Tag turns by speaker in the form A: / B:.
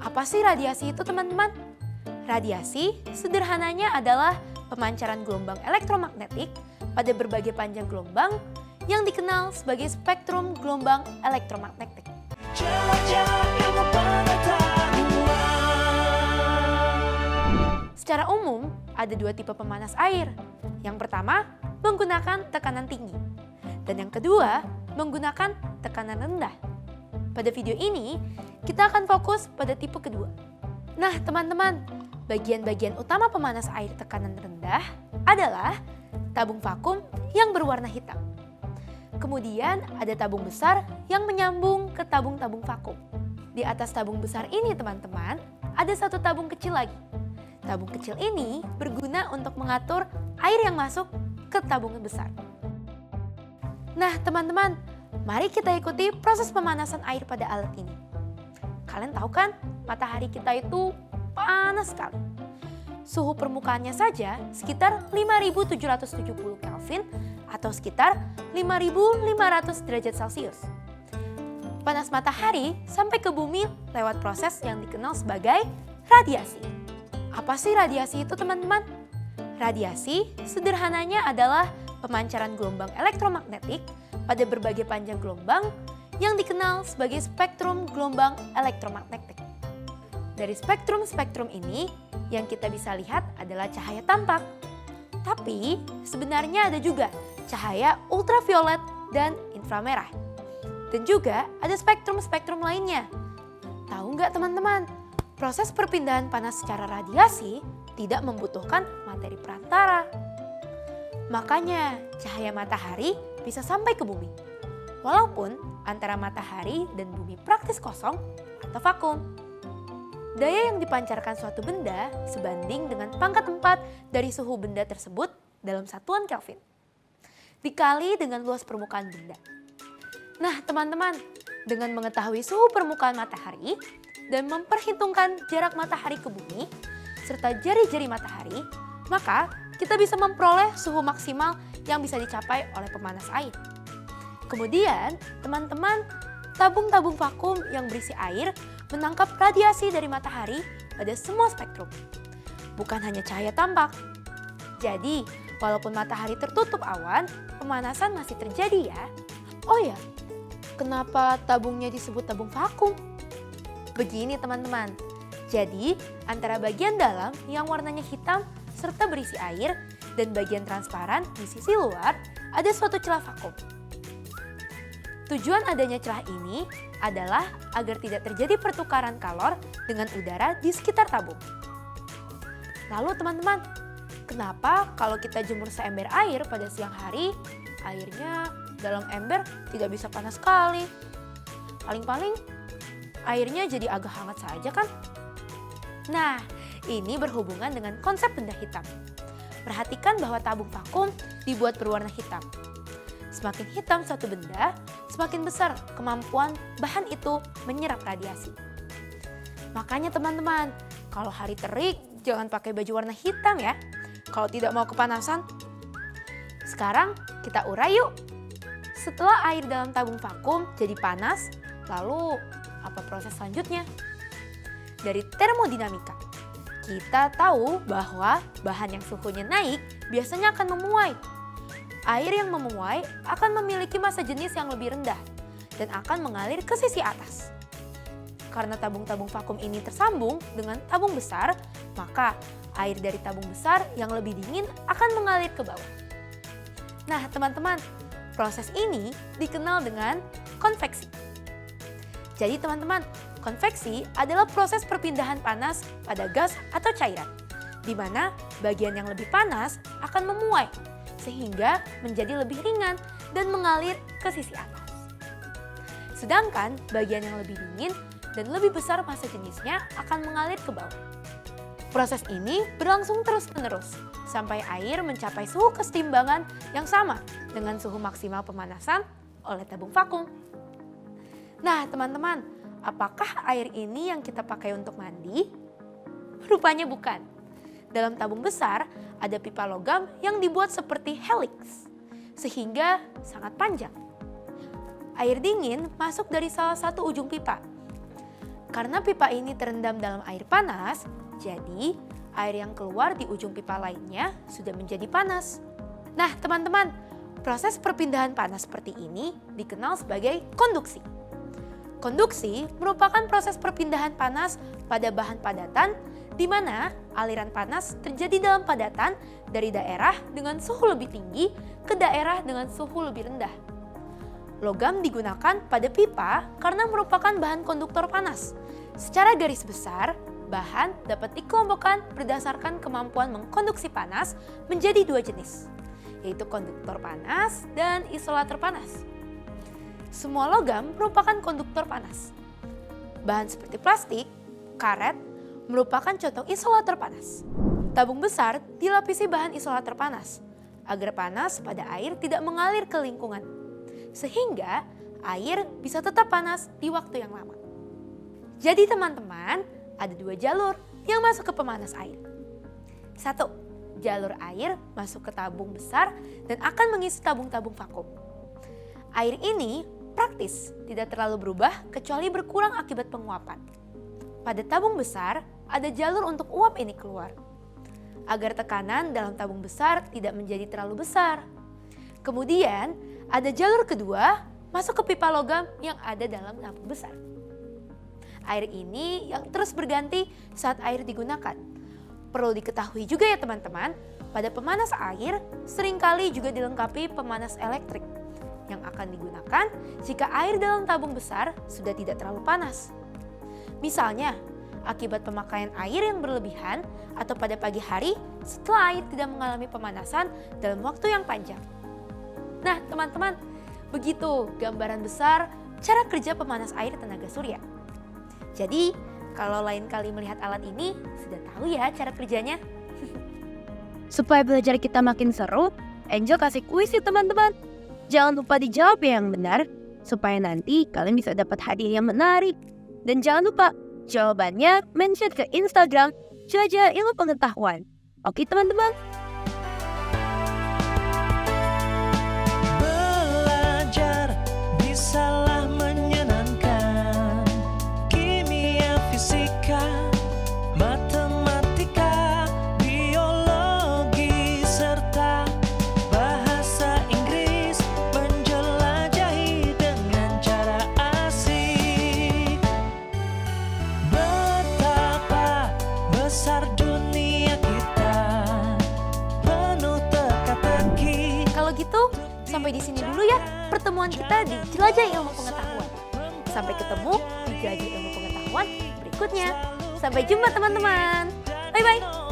A: Apa sih radiasi itu, teman-teman? Radiasi sederhananya adalah pemancaran gelombang elektromagnetik pada berbagai panjang gelombang yang dikenal sebagai spektrum gelombang elektromagnetik. Secara umum, ada dua tipe pemanas air. Yang pertama, menggunakan tekanan tinggi. Dan yang kedua, menggunakan tekanan rendah. Pada video ini, kita akan fokus pada tipe kedua. Nah, teman-teman, bagian-bagian utama pemanas air tekanan rendah adalah tabung vakum yang berwarna hitam. Kemudian ada tabung besar yang menyambung ke tabung-tabung vakum. Di atas tabung besar ini, teman-teman, ada satu tabung kecil lagi. Tabung kecil ini berguna untuk mengatur air yang masuk ke tabung besar. Nah, teman-teman, mari kita ikuti proses pemanasan air pada alat ini. Kalian tahu kan, matahari kita itu panas sekali. Suhu permukaannya saja sekitar 5.770 Kelvin atau sekitar 5.500 derajat Celcius. Panas matahari sampai ke bumi lewat proses yang dikenal sebagai radiasi. Apa sih radiasi itu, teman-teman? Radiasi sederhananya adalah pemancaran gelombang elektromagnetik pada berbagai panjang gelombang yang dikenal sebagai spektrum gelombang elektromagnetik. Dari spektrum-spektrum ini, yang kita bisa lihat adalah cahaya tampak. Tapi sebenarnya ada juga cahaya ultraviolet dan inframerah. Dan juga ada spektrum-spektrum lainnya. Tahu nggak, teman-teman? Proses perpindahan panas secara radiasi tidak membutuhkan materi perantara. Makanya cahaya matahari bisa sampai ke bumi. Walaupun antara matahari dan bumi praktis kosong atau vakum. Daya yang dipancarkan suatu benda sebanding dengan pangkat 4 dari suhu benda tersebut dalam satuan Kelvin. Dikali dengan luas permukaan benda. Nah, teman-teman, dengan mengetahui suhu permukaan matahari dan memperhitungkan jarak matahari ke bumi, serta jari-jari matahari, maka kita bisa memperoleh suhu maksimal yang bisa dicapai oleh pemanas air. Kemudian, teman-teman, tabung-tabung vakum yang berisi air menangkap radiasi dari matahari pada semua spektrum. Bukan hanya cahaya tampak. Jadi, walaupun matahari tertutup awan, pemanasan masih terjadi ya. Oh ya, kenapa tabungnya disebut tabung vakum? Begini, teman-teman. Jadi, antara bagian dalam yang warnanya hitam serta berisi air dan bagian transparan di sisi luar ada suatu celah vakum. Tujuan adanya celah ini adalah agar tidak terjadi pertukaran kalor dengan udara di sekitar tabung. Lalu, teman-teman, kenapa kalau kita jemur seember air pada siang hari, airnya dalam ember tidak bisa panas sekali? Paling-paling airnya jadi agak hangat saja kan? Nah, ini berhubungan dengan konsep benda hitam. Perhatikan bahwa tabung vakum dibuat berwarna hitam. Semakin hitam satu benda, semakin besar kemampuan bahan itu menyerap radiasi. Makanya, teman-teman, kalau hari terik jangan pakai baju warna hitam ya, kalau tidak mau kepanasan. Sekarang kita urai yuk. Setelah air dalam tabung vakum jadi panas, lalu apa proses selanjutnya? Dari termodinamika, kita tahu bahwa bahan yang suhunya naik biasanya akan memuai. Air yang memuai akan memiliki massa jenis yang lebih rendah dan akan mengalir ke sisi atas. Karena tabung-tabung vakum ini tersambung dengan tabung besar, maka air dari tabung besar yang lebih dingin akan mengalir ke bawah. Nah, teman-teman, proses ini dikenal dengan konveksi. Jadi, teman-teman, konveksi adalah proses perpindahan panas pada gas atau cairan, di mana bagian yang lebih panas akan memuai, sehingga menjadi lebih ringan dan mengalir ke sisi atas. Sedangkan bagian yang lebih dingin dan lebih besar massa jenisnya akan mengalir ke bawah. Proses ini berlangsung terus-menerus, sampai air mencapai suhu kesetimbangan yang sama dengan suhu maksimal pemanasan oleh tabung vakum. Nah, teman-teman, apakah air ini yang kita pakai untuk mandi? Rupanya bukan. Dalam tabung besar ada pipa logam yang dibuat seperti helix, sehingga sangat panjang. Air dingin masuk dari salah satu ujung pipa. Karena pipa ini terendam dalam air panas, jadi air yang keluar di ujung pipa lainnya sudah menjadi panas. Nah, teman-teman, proses perpindahan panas seperti ini dikenal sebagai konduksi. Konduksi merupakan proses perpindahan panas pada bahan padatan di mana aliran panas terjadi dalam padatan dari daerah dengan suhu lebih tinggi ke daerah dengan suhu lebih rendah. Logam digunakan pada pipa karena merupakan bahan konduktor panas. Secara garis besar, bahan dapat dikelompokkan berdasarkan kemampuan mengkonduksi panas menjadi dua jenis, yaitu konduktor panas dan isolator panas. Semua logam merupakan konduktor panas. Bahan seperti plastik, karet, merupakan contoh isolator panas. Tabung besar dilapisi bahan isolator panas, agar panas pada air tidak mengalir ke lingkungan, sehingga air bisa tetap panas di waktu yang lama. Jadi teman-teman, ada dua jalur yang masuk ke pemanas air. Satu, jalur air masuk ke tabung besar dan akan mengisi tabung-tabung vakum. Air ini praktis, tidak terlalu berubah kecuali berkurang akibat penguapan. Pada tabung besar, ada jalur untuk uap ini keluar, agar tekanan dalam tabung besar tidak menjadi terlalu besar. Kemudian, ada jalur kedua masuk ke pipa logam yang ada dalam tabung besar. Air ini yang terus berganti saat air digunakan. Perlu diketahui juga ya teman-teman, pada pemanas air seringkali juga dilengkapi pemanas elektrik yang akan digunakan jika air dalam tabung besar sudah tidak terlalu panas. Misalnya, akibat pemakaian air yang berlebihan atau pada pagi hari setelah air tidak mengalami pemanasan dalam waktu yang panjang. Nah teman-teman, begitu gambaran besar cara kerja pemanas air tenaga surya. Jadi, kalau lain kali melihat alat ini, sudah tahu ya cara kerjanya.
B: Supaya belajar kita makin seru, Angel kasih kuis ya teman-teman. Jangan lupa dijawab yang benar, supaya nanti kalian bisa dapat hadiah yang menarik. Dan jangan lupa, jawabannya mention ke Instagram Jelajah Ilmu Pengetahuan. Oke teman-teman?
C: Belajar bisalah menyenangkan. Kimia, fisika, matematika, biologi, serta bahasa Inggris menjelajahi dengan cara asik. Betapa besar dunia kita, penuh teka-teki.
A: Kalau gitu, sampai di sini dulu ya pertemuan kita di Jelajah Ilmu Pengetahuan. Sampai ketemu di Jelajah Ilmu Pengetahuan berikutnya. Sampai jumpa teman-teman. Bye-bye.